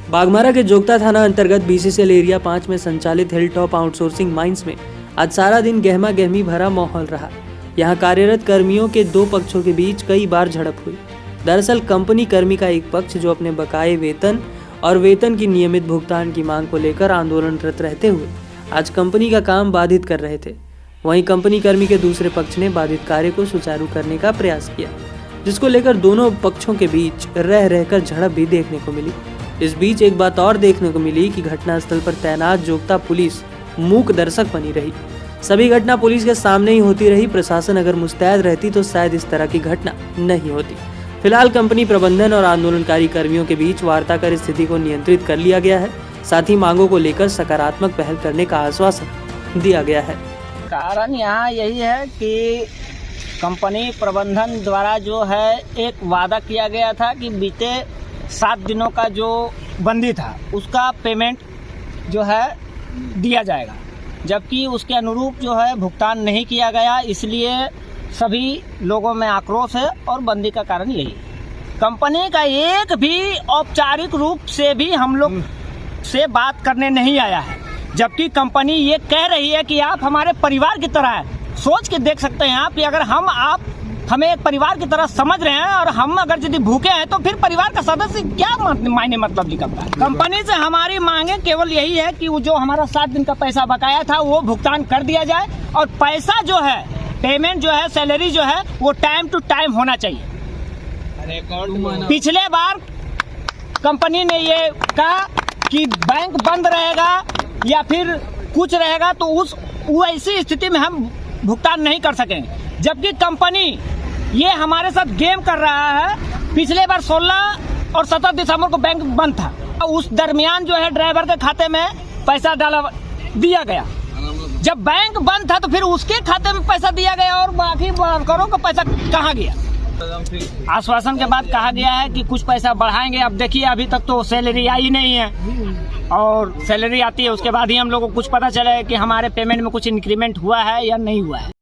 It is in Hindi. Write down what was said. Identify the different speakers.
Speaker 1: बाघमारा के जोगता थाना अंतर्गत बीसीसीएल एरिया 5 में संचालित हिलटॉप आउटसोर्सिंग माइंस में आज सारा दिन गहमा गहमी भरा माहौल रहा। यहां कार्यरत कर्मियों के दो पक्षों के बीच कई बार झड़प हुई। दरअसल कंपनी कर्मी का एक पक्ष जो अपने बकाये वेतन और वेतन की नियमित भुगतान की मांग को लेकर आंदोलनरत रहते हुए आज कंपनी का काम बाधित कर रहे थे। वहीं कंपनी कर्मी के दूसरे पक्ष ने बाधित कार्य को सुचारू करने का प्रयास किया, जिसको लेकर दोनों पक्षों के बीच रह रहकर झड़प भी देखने को मिली। इस बीच एक बात और देखने को मिली कि घटनास्थल पर तैनात जोगता पुलिस मूक दर्शक बनी रही। सभी घटना पुलिस के सामने ही होती रही। प्रशासन अगर मुस्तैद रहती तो शायद इस तरह की घटना नहीं होती। फिलहाल कंपनी प्रबंधन और आंदोलनकारी कर्मियों के बीच वार्ता कर स्थिति को नियंत्रित कर लिया गया है। साथ ही मांगों को लेकर सकारात्मक पहल करने का आश्वासन दिया गया है।
Speaker 2: कारण यहाँ यही है कि कंपनी प्रबंधन द्वारा जो है एक वादा किया गया था कि बीते 7 दिनों का जो बंदी था उसका पेमेंट जो है दिया जाएगा, जबकि उसके अनुरूप जो है भुगतान नहीं किया गया। इसलिए सभी लोगों में आक्रोश है और बंदी का कारण यही है। कंपनी का एक भी औपचारिक रूप से भी हम लोग से बात करने नहीं आया है, जबकि कंपनी ये कह रही है कि आप हमारे परिवार की तरह है। सोच के देख सकते हैं आप कि अगर आप हमें एक परिवार की तरह समझ रहे हैं और हम अगर यदि भूखे हैं तो फिर परिवार का सदस्य क्या मायने मतलब निकलता है। कंपनी से हमारी मांगे केवल यही है कि वो जो हमारा 7 दिन का पैसा बकाया था वो भुगतान कर दिया जाए और पैसा जो है पेमेंट जो है सैलरी जो है वो टाइम टू टाइम होना चाहिए। पिछले बार कंपनी ने ये कहा कि बैंक बंद रहेगा या फिर कुछ रहेगा तो वो ऐसी स्थिति में हम भुगतान नहीं कर सकेंगे, जबकि कंपनी ये हमारे साथ गेम कर रहा है। पिछले बार 16 और 17 दिसंबर को बैंक बंद था। उस दरमियान जो है ड्राइवर के खाते में पैसा दिया गया। जब बैंक बंद था तो फिर उसके खाते में पैसा दिया गया और बाकी वर्करों का पैसा कहाँ गया। आश्वासन के बाद कहा गया है कि कुछ पैसा बढ़ाएंगे। अब देखिए अभी तक तो सैलरी आई नहीं है और सैलरी आती है उसके बाद ही हम लोगों को कुछ पता चले कि हमारे पेमेंट में कुछ इंक्रीमेंट हुआ है या नहीं हुआ है।